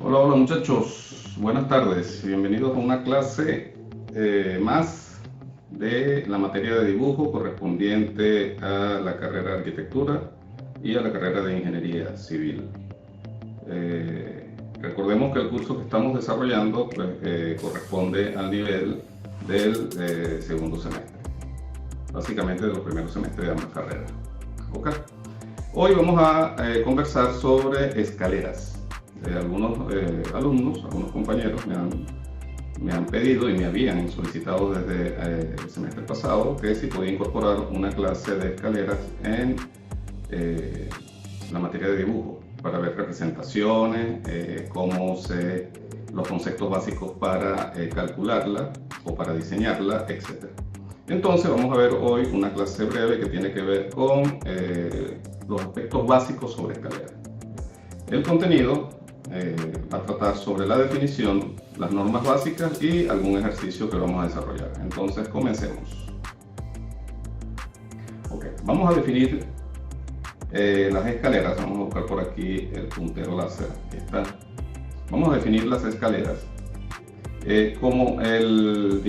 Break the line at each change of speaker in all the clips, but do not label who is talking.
Hola, hola muchachos, buenas tardes, bienvenidos a una clase más de la materia de dibujo correspondiente a la carrera de arquitectura y a la carrera de ingeniería civil. Recordemos que el curso que estamos desarrollando corresponde al nivel del segundo semestre, básicamente de los primeros semestres de ambas carreras. ¿Okay? Hoy vamos a conversar sobre escaleras. Algunos alumnos, algunos compañeros me han pedido y me habían solicitado desde el semestre pasado que si podía incorporar una clase de escaleras en la materia de dibujo para ver representaciones, los conceptos básicos para calcularla o para diseñarla, etc. Entonces vamos a ver hoy una clase breve que tiene que ver con los aspectos básicos sobre escaleras. El contenido va a tratar sobre la definición, las normas básicas y algún ejercicio que vamos a desarrollar. Entonces comencemos. Okay, vamos a definir las escaleras. Vamos a buscar por aquí el puntero láser. Aquí está. Vamos a definir las escaleras como el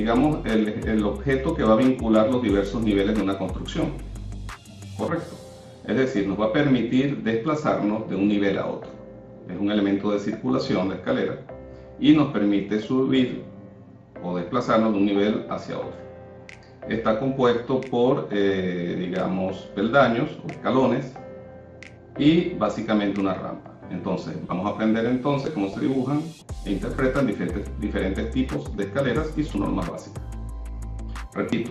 objeto que va a vincular los diversos niveles de una construcción. Correcto. Es decir, nos va a permitir desplazarnos de un nivel a otro. Es un elemento de circulación de escalera y nos permite subir o desplazarnos de un nivel hacia otro. Está compuesto por, peldaños o escalones y básicamente una rampa. Entonces, vamos a aprender entonces cómo se dibujan e interpretan diferentes tipos de escaleras y sus normas básicas. Repito,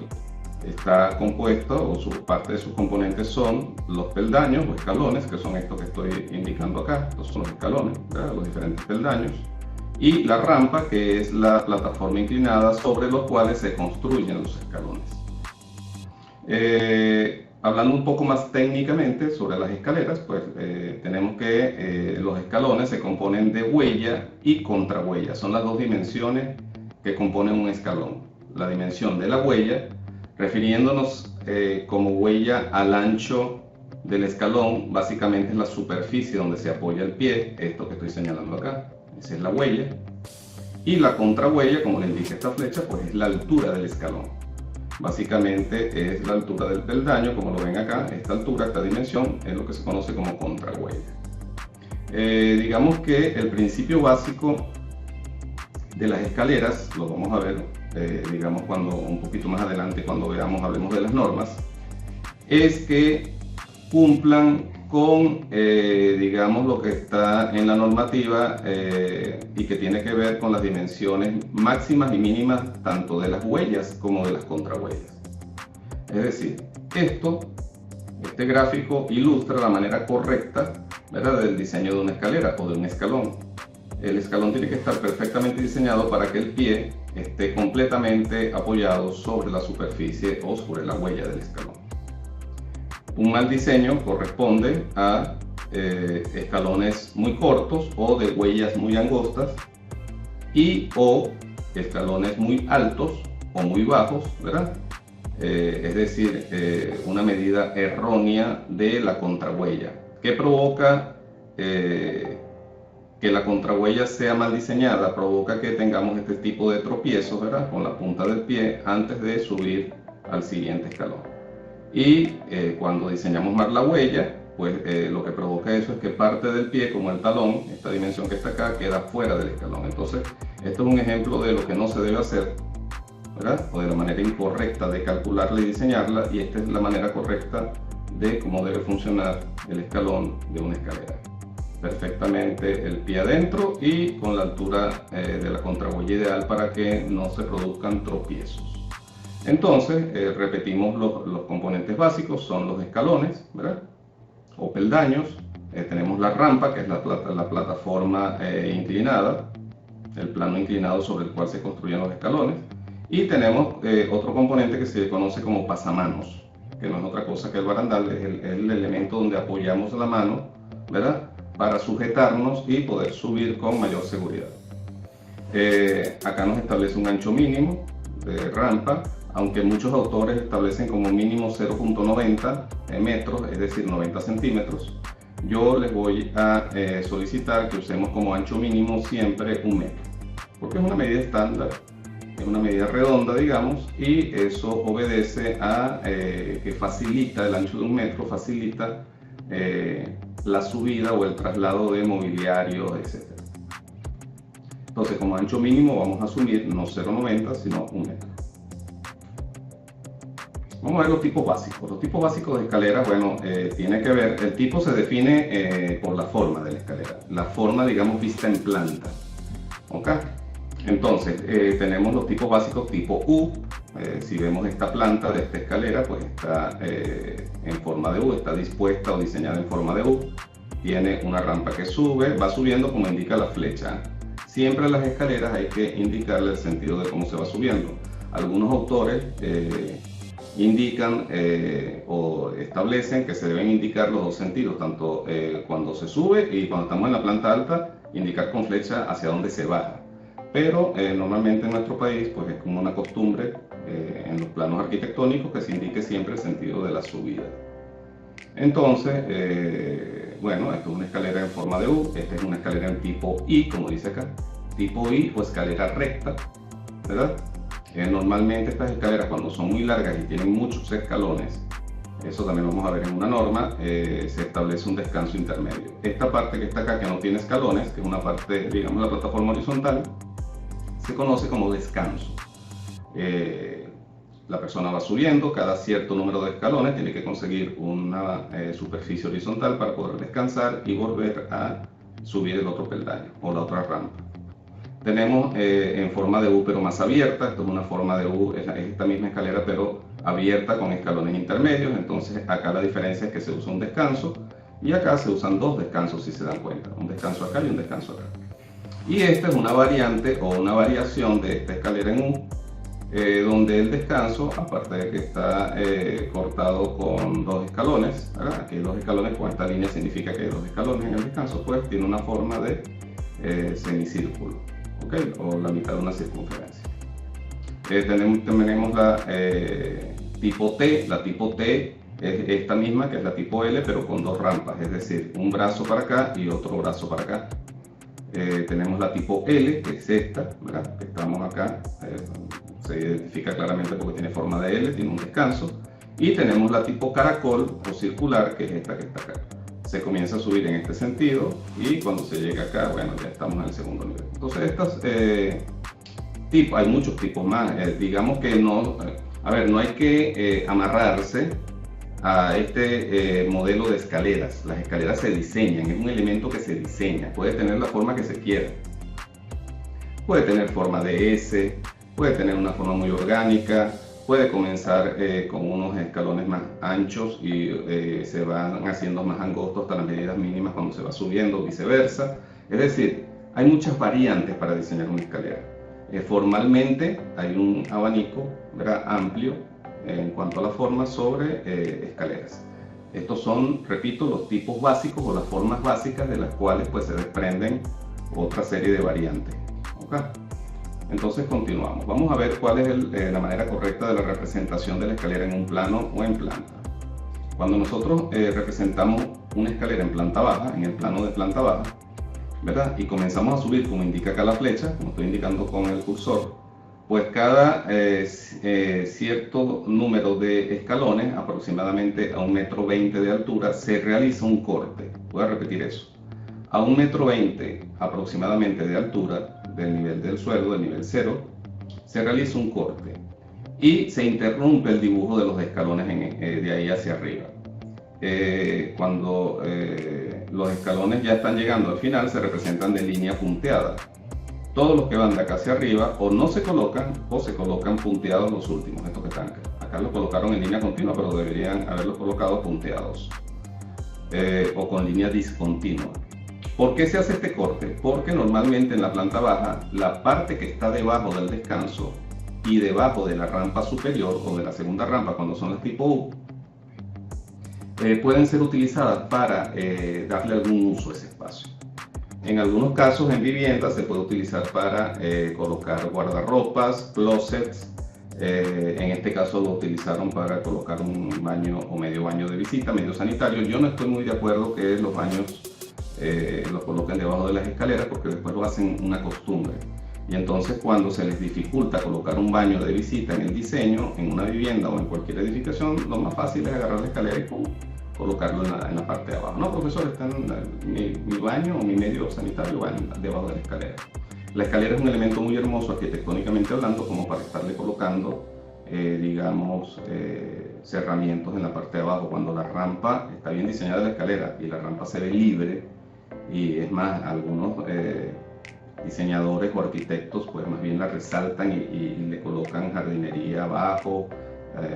está compuesto o parte de sus componentes son los peldaños o escalones, que son estos que estoy indicando acá. Estos son los escalones, ¿verdad? Los diferentes peldaños, y la rampa, que es la plataforma inclinada sobre los cuales se construyen los escalones. Hablando un poco más técnicamente sobre las escaleras, pues tenemos que los escalones se componen de huella y contrahuella. Son las dos dimensiones que componen un escalón. La dimensión de la huella, refiriéndonos como huella al ancho del escalón, básicamente es la superficie donde se apoya el pie, esto que estoy señalando acá, esa es la huella. Y la contrahuella, como le indica esta flecha, pues es la altura del escalón. Básicamente es la altura del peldaño, como lo ven acá, esta altura, esta dimensión, es lo que se conoce como contrahuella. Digamos que el principio básico de las escaleras, lo vamos a ver cuando un poquito más adelante, cuando hablemos de las normas, es que cumplan con lo que está en la normativa y que tiene que ver con las dimensiones máximas y mínimas tanto de las huellas como de las contrahuellas. Es decir, este gráfico ilustra la manera correcta, ¿verdad?, del diseño de una escalera o de un escalón. El escalón tiene que estar perfectamente diseñado para que el pie esté completamente apoyado sobre la superficie o sobre la huella del escalón. Un mal diseño corresponde a escalones muy cortos o de huellas muy angostas o escalones muy altos o muy bajos, ¿verdad? Es decir, una medida errónea de la contrahuella, que provoca que la contrahuella sea mal diseñada, provoca que tengamos este tipo de tropiezos, ¿verdad?, con la punta del pie antes de subir al siguiente escalón. Y cuando diseñamos mal la huella, pues lo que provoca eso es que parte del pie, como el talón, esta dimensión que está acá, queda fuera del escalón. Entonces, esto es un ejemplo de lo que no se debe hacer, ¿verdad?, o de la manera incorrecta de calcularla y diseñarla, y esta es la manera correcta de cómo debe funcionar el escalón de una escalera. Perfectamente el pie adentro y con la altura de la contrahuella ideal para que no se produzcan tropiezos. Entonces, repetimos los componentes básicos, son los escalones, ¿verdad?, o peldaños. Tenemos la rampa, que es la plataforma inclinada, el plano inclinado sobre el cual se construyen los escalones. Y tenemos otro componente que se conoce como pasamanos, que no es otra cosa que el barandal, es el elemento donde apoyamos la mano, ¿verdad?, para sujetarnos y poder subir con mayor seguridad. Acá nos establece un ancho mínimo de rampa, aunque muchos autores establecen como mínimo 0.90 metros, es decir, 90 centímetros. yo les voy a solicitar que usemos como ancho mínimo siempre 1 metro, porque es una medida estándar, es una medida redonda, digamos, y eso obedece a que facilita, el ancho de 1 metro facilita la subida o el traslado de mobiliario, etc. Entonces, como ancho mínimo vamos a asumir no 0,90 sino 1 metro. Vamos a ver los tipos básicos. Los tipos básicos de escaleras, bueno, tiene que ver, el tipo se define por la forma de la escalera, la forma, digamos, vista en planta. ¿Ok? Entonces, tenemos los tipos básicos tipo U. Si vemos esta planta de esta escalera, pues está en forma de U, está dispuesta o diseñada en forma de U. Tiene una rampa que sube, va subiendo como indica la flecha. Siempre en las escaleras hay que indicarle el sentido de cómo se va subiendo. Algunos autores indican o establecen que se deben indicar los dos sentidos, tanto cuando se sube y cuando estamos en la planta alta, indicar con flecha hacia dónde se baja. Pero normalmente en nuestro país pues es como una costumbre en los planos arquitectónicos que se indique siempre el sentido de la subida. Entonces, bueno, esto es una escalera en forma de U, esta es una escalera en tipo I, como dice acá, tipo I o escalera recta, ¿verdad? Normalmente estas escaleras, cuando son muy largas y tienen muchos escalones, eso también vamos a ver en una norma, se establece un descanso intermedio. Esta parte que está acá, que no tiene escalones, que es una parte, digamos, la plataforma horizontal, se conoce como descanso. La persona va subiendo, cada cierto número de escalones tiene que conseguir una superficie horizontal para poder descansar y volver a subir el otro peldaño o la otra rampa. Tenemos en forma de U pero más abierta, esto es una forma de U, es esta misma escalera pero abierta con escalones intermedios. Entonces acá la diferencia es que se usa un descanso y acá se usan dos descansos, si se dan cuenta, un descanso acá y un descanso acá. Y esta es una variante o una variación de esta escalera en U, donde el descanso, aparte de que está cortado con dos escalones, ¿verdad? Aquí hay dos escalones, con esta línea significa que hay dos escalones en el descanso, pues tiene una forma de semicírculo, ¿okay? O la mitad de una circunferencia. Tenemos la tipo T, la tipo T es esta misma que es la tipo L, pero con dos rampas, es decir, un brazo para acá y otro brazo para acá. Tenemos la tipo L, que es esta, ¿verdad? Que estamos acá, se identifica claramente porque tiene forma de L, tiene un descanso. Y tenemos la tipo caracol o circular, que es esta que está acá. Se comienza a subir en este sentido y cuando se llega acá, bueno, ya estamos en el segundo nivel. Entonces estas tipos, hay muchos tipos más, digamos que no, a ver, no hay que amarrarse a este modelo de escaleras. Las escaleras se diseñan, es un elemento que se diseña, puede tener la forma que se quiera, puede tener forma de S, puede tener una forma muy orgánica, puede comenzar con unos escalones más anchos y se van haciendo más angostos hasta las medidas mínimas cuando se va subiendo, viceversa. Es decir, hay muchas variantes para diseñar una escalera. Formalmente hay un abanico, ¿verdad?, amplio en cuanto a la forma sobre escaleras. Estos son, repito, los tipos básicos o las formas básicas de las cuales pues se desprenden otra serie de variantes. ¿Okay? Entonces continuamos. Vamos a ver cuál es la manera correcta de la representación de la escalera en un plano o en planta. Cuando nosotros representamos una escalera en planta baja, en el plano de planta baja, ¿verdad?, y comenzamos a subir como indica acá la flecha, como estoy indicando con el cursor, pues cada cierto número de escalones, aproximadamente a 1,20 m de altura, se realiza un corte. Voy a repetir eso. A 1,20 m aproximadamente de altura, del nivel del suelo, del nivel cero, se realiza un corte y se interrumpe el dibujo de los escalones de ahí hacia arriba. Cuando los escalones ya están llegando al final, se representan de línea punteada. Todos los que van de acá hacia arriba o no se colocan o se colocan punteados los últimos, estos que están acá. Acá los colocaron en línea continua, pero deberían haberlos colocado punteados o con línea discontinua. ¿Por qué se hace este corte? Porque normalmente en la planta baja, la parte que está debajo del descanso y debajo de la rampa superior o de la segunda rampa, cuando son las tipo U, pueden ser utilizadas para darle algún uso a ese espacio. En algunos casos en viviendas se puede utilizar para colocar guardarropas, closets, En este caso lo utilizaron para colocar un baño o medio baño de visita, medio sanitario. Yo no estoy muy de acuerdo que los baños los coloquen debajo de las escaleras, porque después lo hacen una costumbre. Y entonces cuando se les dificulta colocar un baño de visita en el diseño, en una vivienda o en cualquier edificación, lo más fácil es agarrar la escalera y colocarlo en la parte de abajo. No, profesor, está mi baño o mi medio sanitario va debajo de la escalera. La escalera es un elemento muy hermoso arquitectónicamente hablando, como para estarle colocando, digamos, cerramientos en la parte de abajo. Cuando la rampa está bien diseñada la escalera y la rampa se ve libre, y es más, algunos diseñadores o arquitectos pues más bien la resaltan y le colocan jardinería abajo,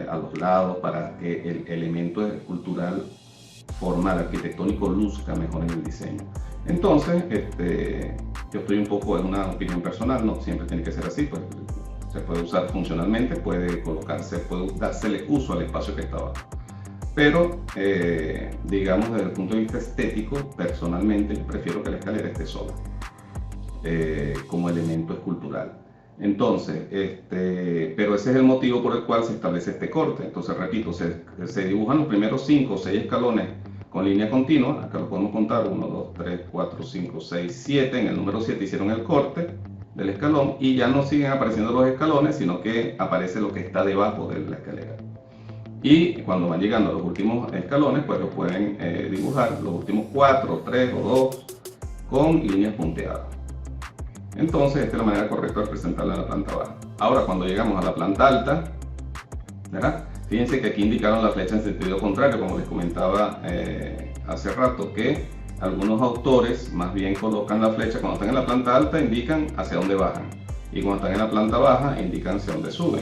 a los lados, para que el elemento escultural formal, arquitectónico, luzca mejor en el diseño. Entonces, yo estoy un poco, en una opinión personal, no siempre tiene que ser así, pues se puede usar funcionalmente, puede colocarse, puede dársele uso al espacio que está abajo. Pero, digamos, desde el punto de vista estético, personalmente prefiero que la escalera esté sola, como elemento escultural. Entonces, pero ese es el motivo por el cual se establece este corte. Entonces, repito, se dibujan los primeros 5 o 6 escalones con línea continua. Acá lo podemos contar: 1, 2, 3, 4, 5, 6, 7. En el número 7 hicieron el corte del escalón y ya no siguen apareciendo los escalones, sino que aparece lo que está debajo de la escalera. Y cuando van llegando a los últimos escalones, pues lo pueden dibujar, los últimos 4, 3 o 2, con líneas punteadas. Entonces, esta es la manera correcta de presentarla en la planta baja. Ahora, cuando llegamos a la planta alta, ¿verdad? Fíjense que aquí indicaron la flecha en sentido contrario, como les comentaba hace rato, que algunos autores más bien colocan la flecha cuando están en la planta alta, indican hacia dónde bajan, y cuando están en la planta baja, indican hacia dónde suben.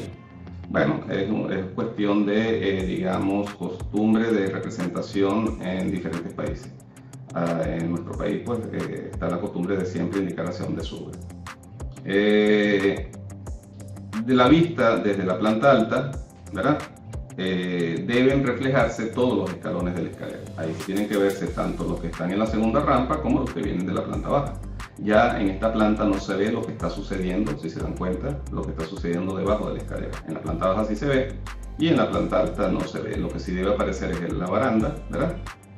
Bueno, es cuestión de, digamos, costumbre de representación en diferentes países. En nuestro país, pues, está la costumbre de siempre indicar hacia dónde sube. De la vista desde la planta alta, ¿verdad? Deben reflejarse todos los escalones de la escalera. Ahí tienen que verse tanto los que están en la segunda rampa como los que vienen de la planta baja. Ya en esta planta no se ve lo que está sucediendo, si se dan cuenta, lo que está sucediendo debajo de la escalera. En la planta baja sí se ve, y en la planta alta no se ve. Lo que sí debe aparecer es la baranda, ¿verdad?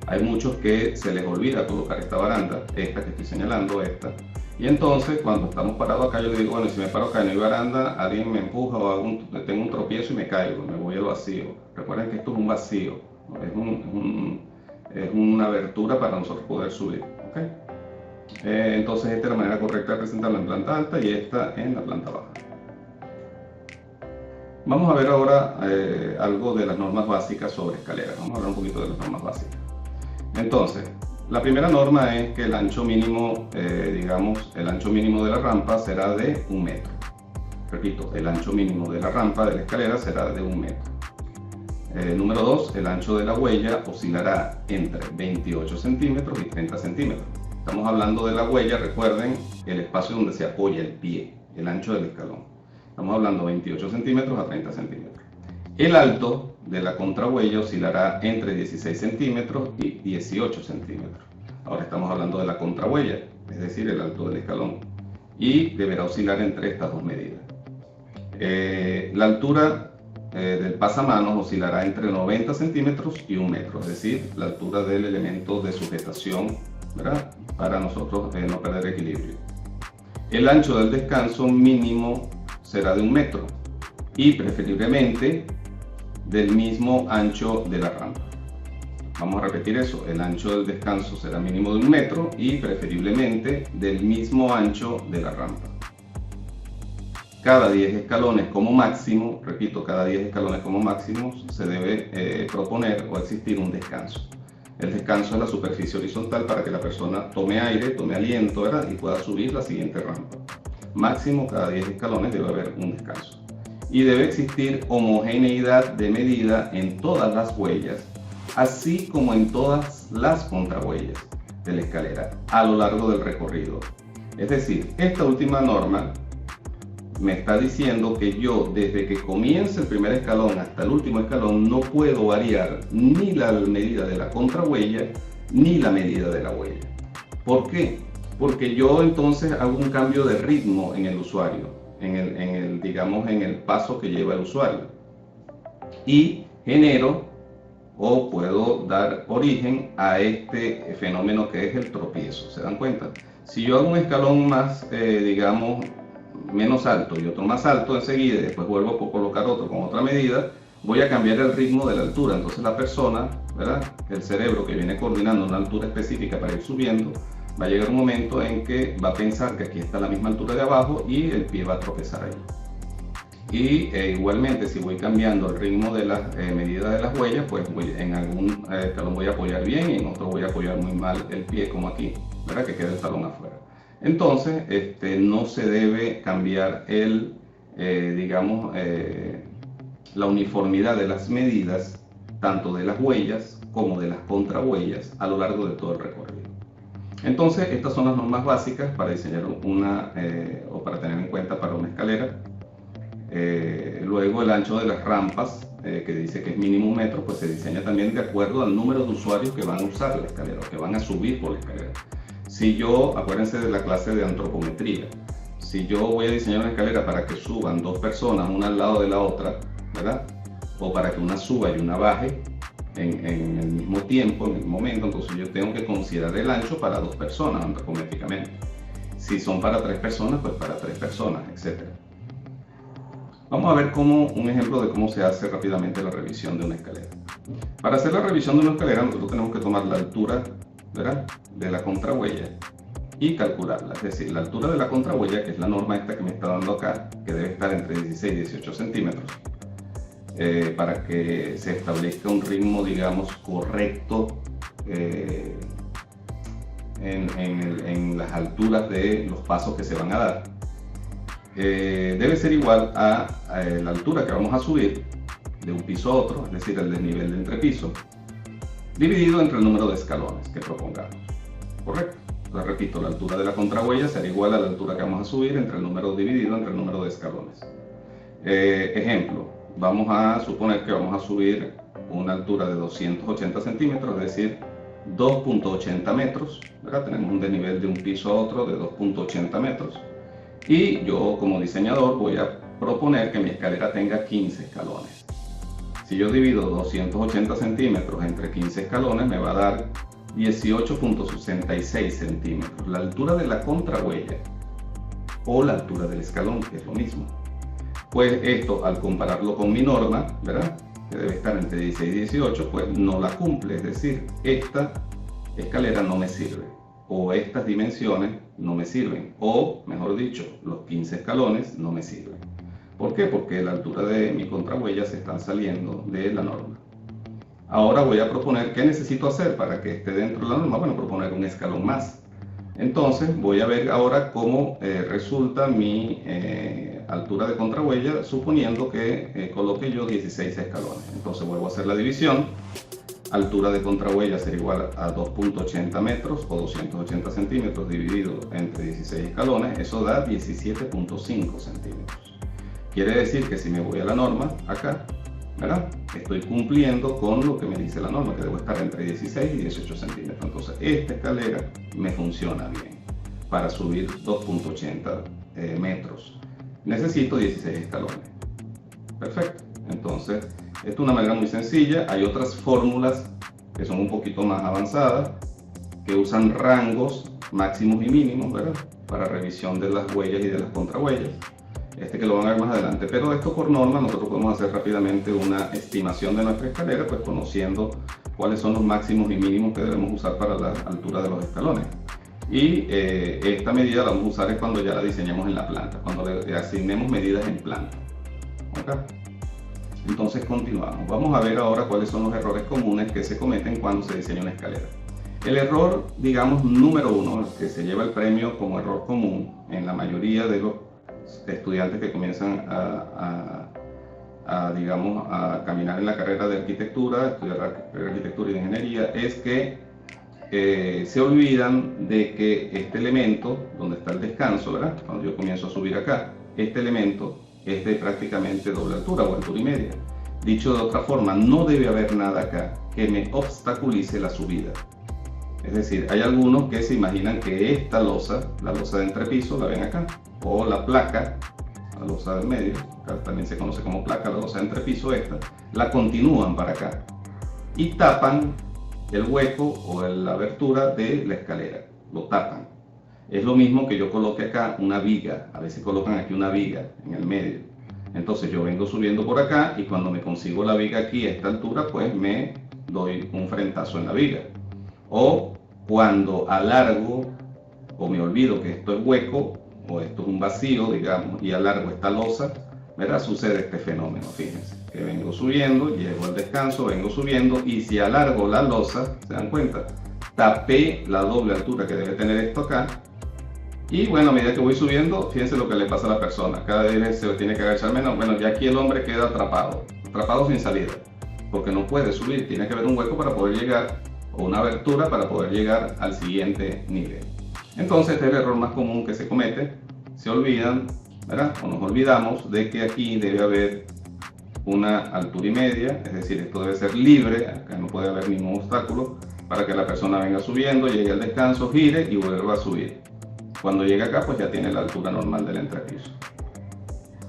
Hay muchos que se les olvida colocar esta baranda, esta que estoy señalando, esta. Y entonces, cuando estamos parados acá, yo le digo, bueno, si me paro acá y no hay baranda, alguien me empuja o tengo un tropiezo y me caigo, me voy al vacío. Recuerden que esto es un vacío, ¿no? Es una abertura para nosotros poder subir, ¿okay? Entonces, esta es la manera correcta de presentarla en planta alta y esta en la planta baja. Vamos a ver ahora algo de las normas básicas sobre escaleras. Vamos a hablar un poquito de las normas básicas. Entonces, la primera norma es que el ancho mínimo, digamos, el ancho mínimo de la rampa será de 1 metro. Repito, el ancho mínimo de la rampa de la escalera será de 1 metro. Número 2, el ancho de la huella oscilará entre 28 centímetros y 30 centímetros. Estamos hablando de la huella, recuerden, el espacio donde se apoya el pie, el ancho del escalón. Estamos hablando de 28 centímetros a 30 centímetros. El alto de la contrahuella oscilará entre 16 centímetros y 18 centímetros. Ahora estamos hablando de la contrahuella, es decir, el alto del escalón, y deberá oscilar entre estas dos medidas. La altura del pasamanos oscilará entre 90 centímetros y 1 metro, es decir, la altura del elemento de sujetación, ¿verdad? Para nosotros no perder equilibrio. El ancho del descanso mínimo será de 1 metro y preferiblemente del mismo ancho de la rampa. Vamos a repetir eso: el ancho del descanso será mínimo de 1 metro y preferiblemente del mismo ancho de la rampa. Cada 10 escalones como máximo, repito, cada 10 escalones como máximo se debe proponer o existir un descanso. El descanso es la superficie horizontal para que la persona tome aire, tome aliento, ¿verdad? Y pueda subir la siguiente rampa. Máximo cada 10 escalones debe haber un descanso. Y debe existir homogeneidad de medida en todas las huellas, así como en todas las contrahuellas de la escalera a lo largo del recorrido. Es decir, esta última norma me está diciendo que yo, desde que comience el primer escalón hasta el último escalón, no puedo variar ni la medida de la contrahuella ni la medida de la huella. ¿Por qué? Porque yo entonces hago un cambio de ritmo en el usuario. digamos, en el paso que lleva el usuario. Y genero o puedo dar origen a este fenómeno que es el tropiezo. ¿Se dan cuenta? Si yo hago un escalón más, digamos, menos alto y otro más alto enseguida, y después vuelvo a colocar otro con otra medida, voy a cambiar el ritmo de la altura. Entonces la persona, ¿verdad?, el cerebro que viene coordinando una altura específica para ir subiendo, va a llegar un momento en que va a pensar que aquí está a la misma altura de abajo y el pie va a tropezar ahí. Y igualmente, si voy cambiando el ritmo de las medidas de las huellas, pues en algún talón voy a apoyar bien y en otro voy a apoyar muy mal el pie, como aquí, ¿verdad?, que queda el talón afuera. Entonces, no se debe cambiar digamos, la uniformidad de las medidas, tanto de las huellas como de las contrahuellas, a lo largo de todo el recorrido. Entonces, estas son las normas básicas para diseñar o para tener en cuenta para una escalera. Luego el ancho de las rampas, que dice que es mínimo 1 metro, pues se diseña también de acuerdo al número de usuarios que van a usar la escalera, o que van a subir por la escalera. Si yo, acuérdense de la clase de antropometría, si yo voy a diseñar una escalera para que suban 2 personas una al lado de la otra, ¿verdad?, o para que una suba y una baje en el mismo tiempo, en el mismo momento, entonces yo tengo que considerar el ancho para 2 personas antropométricamente. Si son para 3 personas, pues para 3 personas, etc. Vamos a ver un ejemplo de cómo se hace rápidamente la revisión de una escalera. Para hacer la revisión de una escalera, nosotros tenemos que tomar la altura, ¿verdad?, de la contrahuella y calcularla. Es decir, la altura de la contrahuella, que es la norma esta que me está dando acá, que debe estar entre 16 y 18 centímetros, para que se establezca un ritmo, digamos, correcto en las alturas de los pasos que se van a dar. Debe ser igual a la altura que vamos a subir de un piso a otro, es decir, el desnivel de entrepiso, dividido entre el número de escalones que propongamos. ¿Correcto? Entonces, repito, la altura de la contrahuella será igual a la altura que vamos a subir entre el número dividido entre el número de escalones. Ejemplo, vamos a suponer que vamos a subir una altura de 280 centímetros, es decir, 2.80 metros, ¿verdad? Tenemos un desnivel de un piso a otro de 2.80 metros. Y yo, como diseñador, voy a proponer que mi escalera tenga 15 escalones. Si yo divido 280 centímetros entre 15 escalones, me va a dar 18.66 centímetros, la altura de la contrahuella o la altura del escalón, que es lo mismo. Pues esto, al compararlo con mi norma, ¿verdad?, que debe estar entre 16 y 18, pues no la cumple. Es decir, esta escalera no me sirve, o estas dimensiones no me sirven, o mejor dicho, los 15 escalones no me sirven. ¿Por qué? Porque la altura de mi contrahuella se están saliendo de la norma. Ahora voy a proponer qué necesito hacer para que esté dentro de la norma. Bueno, proponer un escalón más. Entonces voy a ver ahora cómo resulta mi altura de contrahuella, suponiendo que coloque yo 16 escalones. Entonces vuelvo a hacer la división. Altura de contrahuella será igual a 2.80 metros o 280 centímetros dividido entre 16 escalones. Eso da 17.5 centímetros. Quiere decir que si me voy a la norma, acá, ¿verdad?, estoy cumpliendo con lo que me dice la norma, que debo estar entre 16 y 18 centímetros. Entonces, esta escalera me funciona bien para subir 2.80 metros. Necesito 16 escalones. Perfecto. Entonces, esta es una manera muy sencilla. Hay otras fórmulas que son un poquito más avanzadas, que usan rangos máximos y mínimos, ¿verdad?, para revisión de las huellas y de las contrahuellas. Que lo van a ver más adelante, pero esto por norma nosotros podemos hacer rápidamente una estimación de nuestra escalera, pues conociendo cuáles son los máximos y mínimos que debemos usar para la altura de los escalones. Y esta medida la vamos a usar es cuando ya la diseñemos en la planta, cuando le asignemos medidas en planta. ¿Okay? Entonces continuamos. Vamos a ver ahora cuáles son los errores comunes que se cometen cuando se diseña una escalera. El error, digamos, número 1, que se lleva el premio como error común en la mayoría de los estudiantes que comienzan digamos, a caminar en la carrera de arquitectura, estudiar arquitectura y de ingeniería, es que se olvidan de que este elemento, donde está el descanso, ¿verdad?, cuando yo comienzo a subir acá, este elemento es de prácticamente doble altura o altura y media. Dicho de otra forma, no debe haber nada acá que me obstaculice la subida. Es decir, hay algunos que se imaginan que esta losa, la losa de entrepiso, la ven acá, o la placa, la losa del medio, acá también se conoce como placa, la losa de entrepiso esta, la continúan para acá y tapan el hueco o la abertura de la escalera, lo tapan. Es lo mismo que yo coloque acá una viga, a veces colocan aquí una viga en el medio. Entonces yo vengo subiendo por acá y cuando me consigo la viga aquí a esta altura, pues me doy un frentazo en la viga. O cuando alargo o me olvido que esto es hueco o esto es un vacío, digamos, y alargo esta losa, ¿verdad? Sucede este fenómeno, fíjense, que vengo subiendo, llego al descanso, vengo subiendo y si alargo la losa, ¿se dan cuenta? Tapé la doble altura que debe tener esto acá. Y bueno, a medida que voy subiendo, fíjense lo que le pasa a la persona. Cada vez se tiene que agachar menos. Bueno, ya aquí el hombre queda atrapado sin salida, porque no puede subir. Tiene que haber un hueco para poder llegar, o una abertura para poder llegar al siguiente nivel. Entonces, este es el error más común que se comete. Se olvidan, ¿verdad? O nos olvidamos de que aquí debe haber una altura y media, es decir, esto debe ser libre, acá no puede haber ningún obstáculo, para que la persona venga subiendo, llegue al descanso, gire y vuelva a subir. Cuando llega acá, pues ya tiene la altura normal del entrepiso.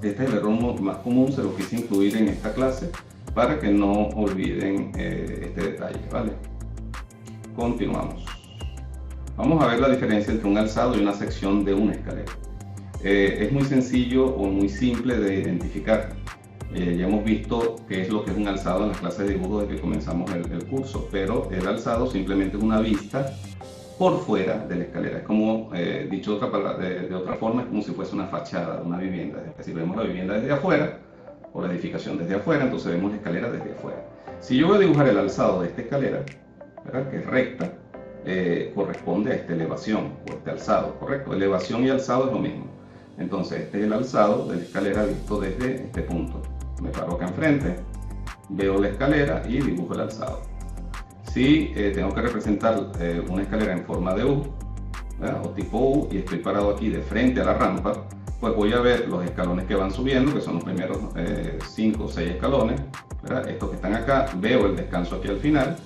Este es el error más común, se lo quise incluir en esta clase para que no olviden este detalle, ¿vale? Continuamos. Vamos a ver la diferencia entre un alzado y una sección de una escalera. Es muy sencillo o muy simple de identificar. Ya hemos visto qué es lo que es un alzado en las clases de dibujo desde que comenzamos el curso, pero el alzado simplemente es una vista por fuera de la escalera. Es como, dicho de otra forma, es como si fuese una fachada, una vivienda. Es decir, vemos la vivienda desde afuera, o la edificación desde afuera, entonces vemos la escalera desde afuera. Si yo voy a dibujar el alzado de esta escalera, ¿verdad?, que es recta, corresponde a esta elevación, o este alzado, ¿correcto? Elevación y alzado es lo mismo. Entonces, este es el alzado de la escalera visto desde este punto. Me paro acá enfrente, veo la escalera y dibujo el alzado. Si tengo que representar una escalera en forma de U, ¿verdad?, o tipo U, y estoy parado aquí de frente a la rampa, pues voy a ver los escalones que van subiendo, que son los primeros 5 o 6 escalones, ¿verdad? Estos que están acá, veo el descanso aquí al final,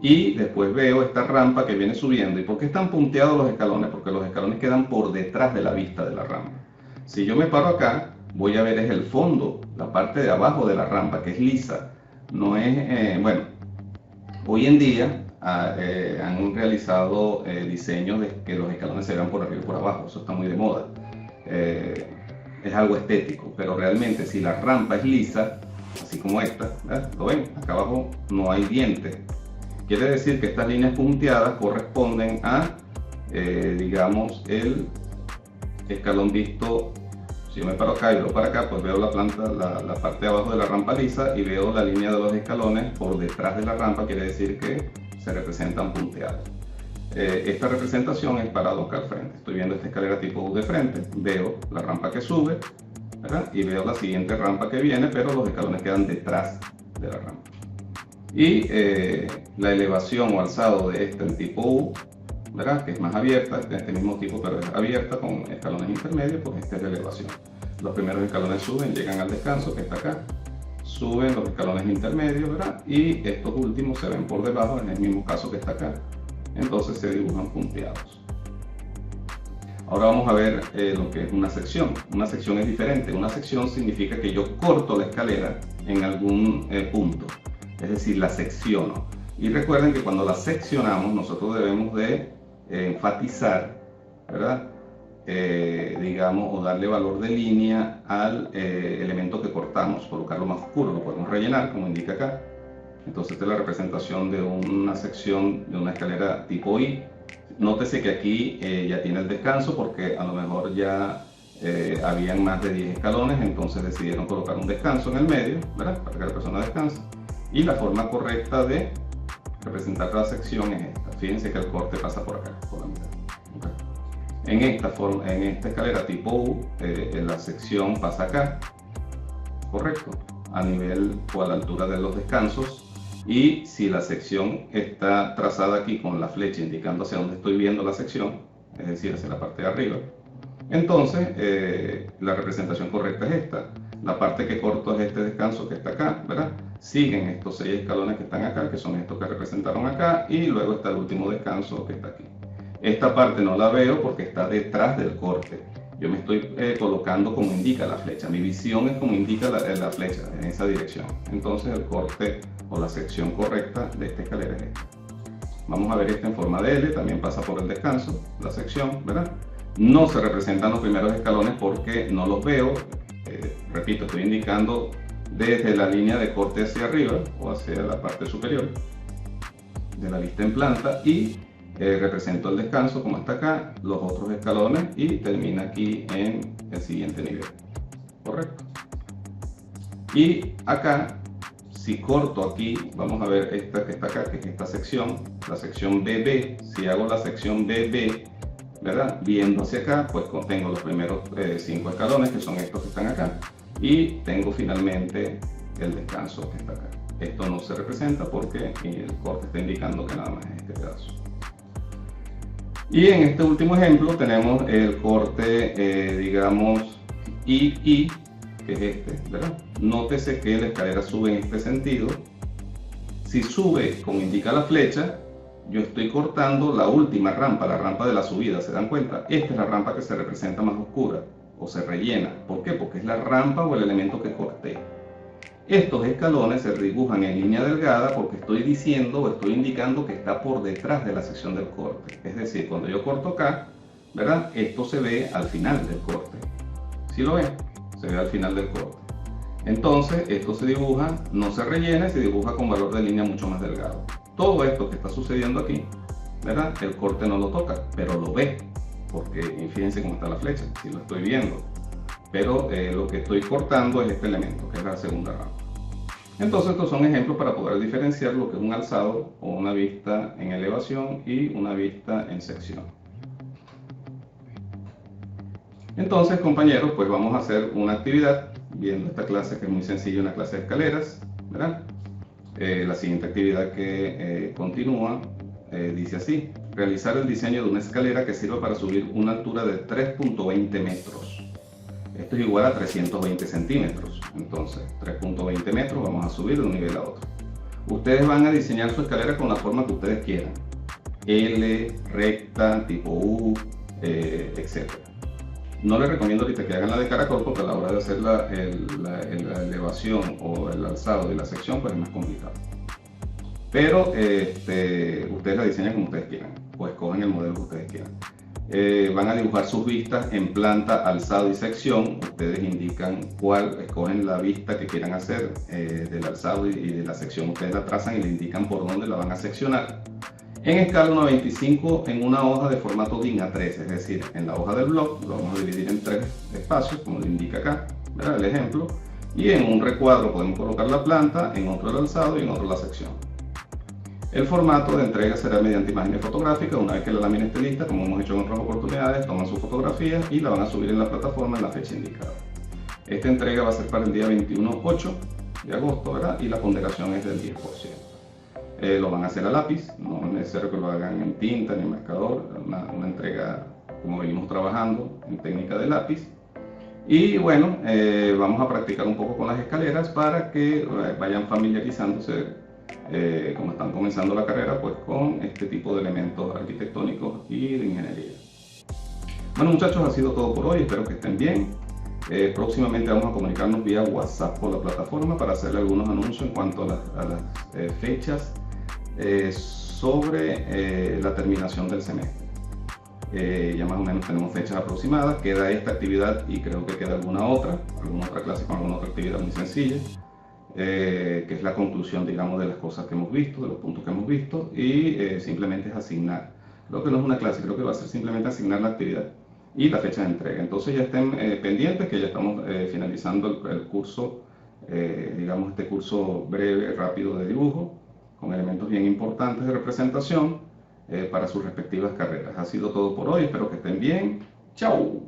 y después veo esta rampa que viene subiendo. ¿Y por qué están punteados los escalones? Porque los escalones quedan por detrás de la vista de la rampa. Si yo me paro acá, voy a ver es el fondo, la parte de abajo de la rampa, que es lisa. No es, bueno, hoy en día han realizado diseños de que los escalones se vean por arriba y por abajo. Eso está muy de moda. Es algo estético, pero realmente si la rampa es lisa, así como esta, ¿verdad?, ¿lo ven? Acá abajo no hay diente. Quiere decir que estas líneas punteadas corresponden a, digamos, el escalón visto. Si yo me paro acá y veo para acá, pues veo la parte de abajo de la rampa lisa y veo la línea de los escalones por detrás de la rampa, quiere decir que se representan punteados. Esta representación es parado acá al frente. Estoy viendo esta escalera tipo U de frente, veo la rampa que sube, ¿verdad?, y veo la siguiente rampa que viene, pero los escalones quedan detrás de la rampa. Y la elevación o alzado de este en tipo U, ¿verdad?, que es más abierta, de este mismo tipo pero es abierta con escalones intermedios, pues esta es la elevación. Los primeros escalones suben, llegan al descanso que está acá, suben los escalones intermedios, ¿verdad?, y estos últimos se ven por debajo en el mismo caso que está acá, entonces se dibujan punteados. Ahora vamos a ver lo que es una sección. Una sección es diferente. Una sección significa que yo corto la escalera en algún punto, es decir, la secciono. Y recuerden que cuando la seccionamos nosotros debemos de enfatizar, ¿verdad?, digamos, o darle valor de línea al elemento que cortamos, colocarlo más oscuro, lo podemos rellenar como indica acá. Entonces esta es la representación de una sección de una escalera tipo I. Nótese que aquí ya tiene el descanso porque a lo mejor ya habían más de 10 escalones, entonces decidieron colocar un descanso en el medio, ¿verdad?, para que la persona descanse. Y la forma correcta de representar la sección es esta. Fíjense que el corte pasa por acá, por la mitad. Okay. En esta escalera tipo U, la sección pasa acá, correcto, a nivel o a la altura de los descansos. Y si la sección está trazada aquí con la flecha indicando hacia dónde estoy viendo la sección, es decir, hacia la parte de arriba, entonces la representación correcta es esta. La parte que corto es este descanso que está acá, ¿verdad? Siguen estos 6 escalones que están acá, que son estos que representaron acá, y luego está el último descanso que está aquí. Esta parte no la veo porque está detrás del corte. Yo me estoy colocando como indica la flecha. Mi visión es como indica la flecha, en esa dirección. Entonces el corte o la sección correcta de esta escalera es esta. Vamos a ver esta en forma de L, también pasa por el descanso, la sección, ¿verdad? No se representan los primeros escalones porque no los veo. Repito, estoy indicando desde la línea de corte hacia arriba o hacia la parte superior de la vista en planta y represento el descanso como está acá, los otros escalones y termina aquí en el siguiente nivel. Correcto. Y acá, si corto aquí, vamos a ver esta que está acá, que es esta sección, la sección BB. Si hago la sección BB, ¿verdad? Viendo hacia acá, pues tengo los primeros 5 escalones, que son estos que están acá, y tengo finalmente el descanso que está acá. Esto no se representa porque el corte está indicando que nada más es este pedazo. Y en este último ejemplo tenemos el corte, digamos, II, que es este, ¿verdad? Nótese que la escalera sube en este sentido. Si sube como indica la flecha, yo estoy cortando la última rampa, la rampa de la subida, ¿se dan cuenta? Esta es la rampa que se representa más oscura o se rellena. ¿Por qué? Porque es la rampa o el elemento que corté. Estos escalones se dibujan en línea delgada porque estoy diciendo o estoy indicando que está por detrás de la sección del corte. Es decir, cuando yo corto acá, ¿verdad? Esto se ve al final del corte. ¿Sí lo ven? Se ve al final del corte. Entonces, esto se dibuja, no se rellena, se dibuja con valor de línea mucho más delgado. Todo esto que está sucediendo aquí, ¿verdad? El corte no lo toca, pero lo ve, porque fíjense cómo está la flecha, si lo estoy viendo. Pero lo que estoy cortando es este elemento, que es la segunda rama. Entonces, estos son ejemplos para poder diferenciar lo que es un alzado o una vista en elevación y una vista en sección. Entonces, compañeros, pues vamos a hacer una actividad viendo esta clase que es muy sencilla, una clase de escaleras, ¿verdad? La siguiente actividad que continúa dice así: realizar el diseño de una escalera que sirva para subir una altura de 3.20 metros. Esto es igual a 320 centímetros. Entonces, 3.20 metros vamos a subir de un nivel a otro. Ustedes van a diseñar su escalera con la forma que ustedes quieran. L, recta, tipo U, etc. No les recomiendo ahorita que hagan la de caracol porque a la hora de hacer la elevación o el alzado de la sección pues es más complicado. Pero ustedes la diseñan como ustedes quieran o escogen el modelo que ustedes quieran. Van a dibujar sus vistas en planta, alzado y sección. Ustedes indican cuál, escogen la vista que quieran hacer del alzado y de la sección. Ustedes la trazan y le indican por dónde la van a seccionar. En escala 1:25 en una hoja de formato DIN A3, es decir, en la hoja del blog lo vamos a dividir en 3 espacios, como lo indica acá, ¿verdad? El ejemplo. Y en un recuadro podemos colocar la planta, en otro el alzado y en otro la sección. El formato de entrega será mediante imágenes fotográficas. Una vez que la lámina esté lista, como hemos hecho en otras oportunidades, toman su fotografía y la van a subir en la plataforma en la fecha indicada. Esta entrega va a ser para el día 21-8 de agosto, ¿verdad? Y la ponderación es del 10%. Lo van a hacer a lápiz, no es necesario que lo hagan en tinta ni en marcador, una entrega como venimos trabajando en técnica de lápiz. Y bueno, vamos a practicar un poco con las escaleras para que vayan familiarizándose, como están comenzando la carrera, pues con este tipo de elementos arquitectónicos y de ingeniería. Bueno, muchachos, ha sido todo por hoy, espero que estén bien. Próximamente vamos a comunicarnos vía WhatsApp por la plataforma para hacerle algunos anuncios en cuanto a las fechas sobre la terminación del semestre. Ya más o menos tenemos fechas aproximadas, queda esta actividad y creo que queda alguna otra clase con alguna otra actividad muy sencilla, que es la conclusión, digamos, de las cosas que hemos visto, de los puntos que hemos visto, y simplemente es asignar. Creo que no es una clase, creo que va a ser simplemente asignar la actividad y la fecha de entrega. Entonces ya estén pendientes que ya estamos finalizando el curso, digamos este curso breve, rápido de dibujo, con elementos bien importantes de representación para sus respectivas carreras. Ha sido todo por hoy, espero que estén bien. ¡Chao!